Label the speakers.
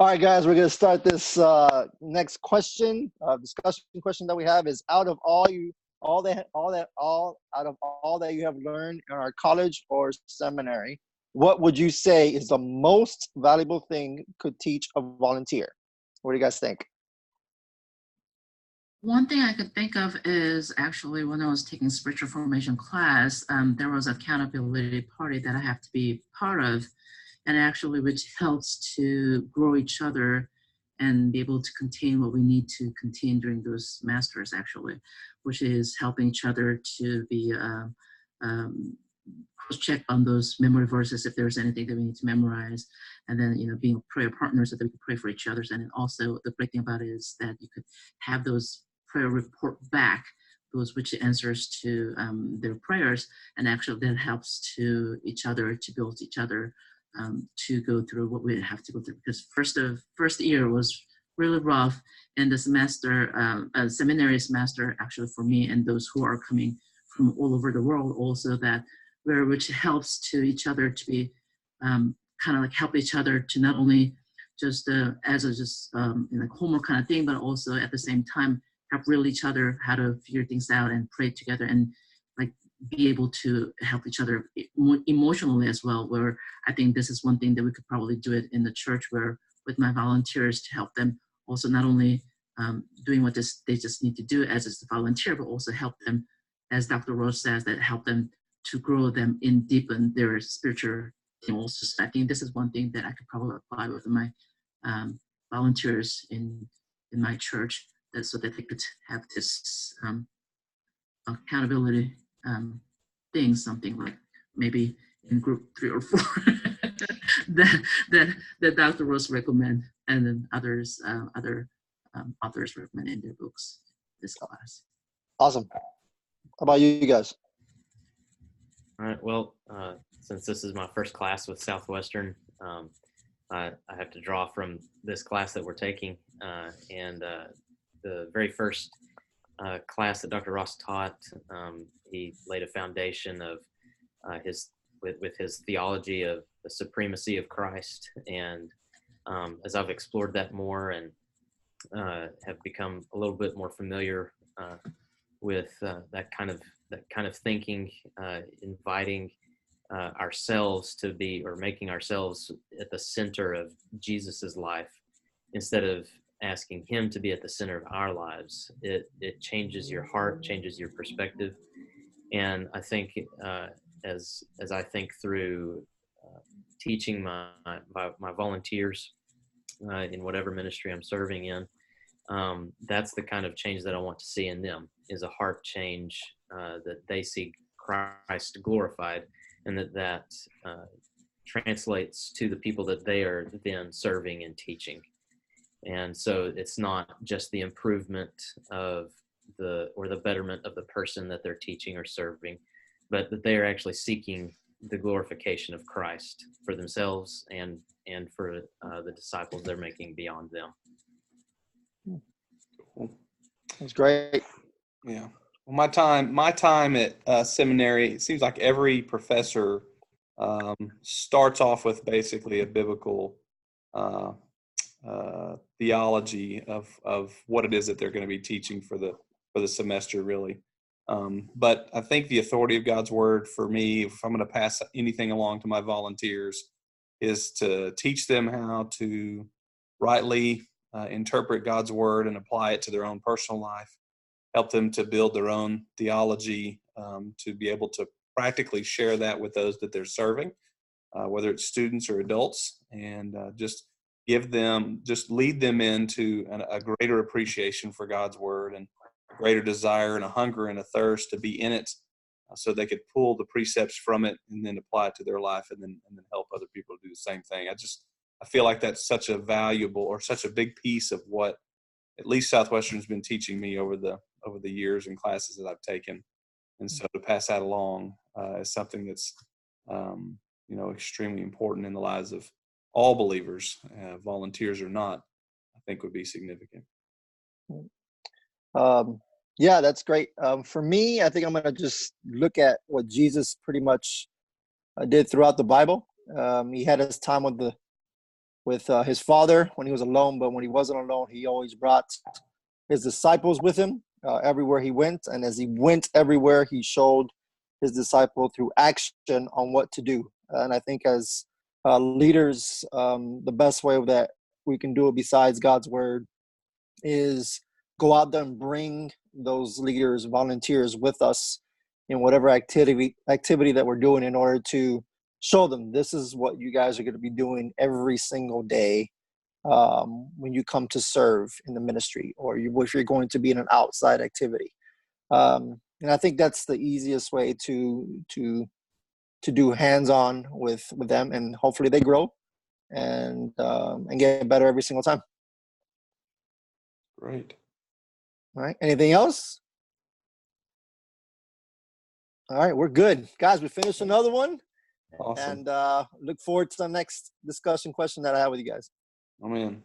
Speaker 1: All right, guys, we're going to start this next question. Discussion question that we have is: out of all that you have learned in our college or seminary, what would you say is the most valuable thing could teach a volunteer? What do you guys think?
Speaker 2: One thing I could think of is actually when I was taking spiritual formation class, there was an accountability party that I have to be part of, and actually which helps to grow each other and be able to contain what we need to contain during those semesters, actually, which is helping each other to be cross-check on those memory verses if there's anything that we need to memorize, and then being prayer partners so that we can pray for each other. And then also the great thing about it is that you could have those prayer report back, those which answers to their prayers, and actually that helps to each other to build each other to go through what we have to go through. Because first year was really rough, and the semester, seminary semester, actually for me and those who are coming from all over the world, also that which helps to each other to be kind of like help each other to not only just as a just like homework kind of thing, but also at the same time help really each other how to figure things out and pray together and like be able to help each other emotionally as well, where I think this is one thing that we could probably do it in the church where with my volunteers to help them also not only doing what they just need to do as a volunteer, but also help them, as Dr. Rose says, that help them to grow them and deepen their spiritual also. So I think this is one thing that I could probably apply with my volunteers in my church, so that they could have this accountability thing, something like maybe in group 3 or 4 that Dr. Rose recommend, and then others other authors recommend in their books this class.
Speaker 1: Awesome. How about you guys?
Speaker 3: All right. Well, since this is my first class with Southwestern, I have to draw from this class that we're taking, and the very first class that Dr. Ross taught, he laid a foundation of with his theology of the supremacy of Christ, and as I've explored that more and have become a little bit more familiar with that kind of thinking, inviting ourselves to be, or making ourselves at the center of Jesus's life instead of asking him to be at the center of our lives. It changes your heart, changes your perspective. And I think as I think through teaching my volunteers in whatever ministry I'm serving in, that's the kind of change that I want to see in them, is a heart change, that they see Christ glorified, and that translates to the people that they are then serving and teaching. And so it's not just the improvement of or the betterment of the person that they're teaching or serving, but that they are actually seeking the glorification of Christ for themselves and for the disciples they're making beyond them.
Speaker 1: That's great.
Speaker 4: Yeah. Well, my time at seminary, it seems like every professor starts off with basically a biblical theology of what it is that they're going to be teaching for the semester, really. But I think the authority of God's word for me, if I'm going to pass anything along to my volunteers, is to teach them how to rightly interpret God's word and apply it to their own personal life, help them to build their own theology, to be able to practically share that with those that they're serving, whether it's students or adults, and just lead them into a greater appreciation for God's word and a greater desire and a hunger and a thirst to be in it, so they could pull the precepts from it and then apply it to their life, and then help other people do the same thing. I feel like that's such a valuable, or such a big piece of what at least Southwestern's been teaching me over the years and classes that I've taken. And so to pass that along is something that's extremely important in the lives of all believers, volunteers or not, I think would be significant.
Speaker 1: Yeah, that's great. For me, I think I'm going to just look at what Jesus pretty much did throughout the Bible. He had his time with with his father when he was alone, but when he wasn't alone, he always brought his disciples with him everywhere he went. And as he went everywhere, he showed his disciple through action on what to do. And I think as leaders, the best way that we can do it besides God's word is go out there and bring those leaders, volunteers with us in whatever activity that we're doing, in order to show them this is what you guys are going to be doing every single day when you come to serve in the ministry, or if you're going to be in an outside activity. And I think that's the easiest way to do hands-on with them, and hopefully they grow and get better every single time.
Speaker 4: Great.
Speaker 1: All right. Anything else? All right, we're good, guys. We finished another one.
Speaker 4: Awesome.
Speaker 1: And look forward to the next discussion question that I have with you guys.
Speaker 4: Amen.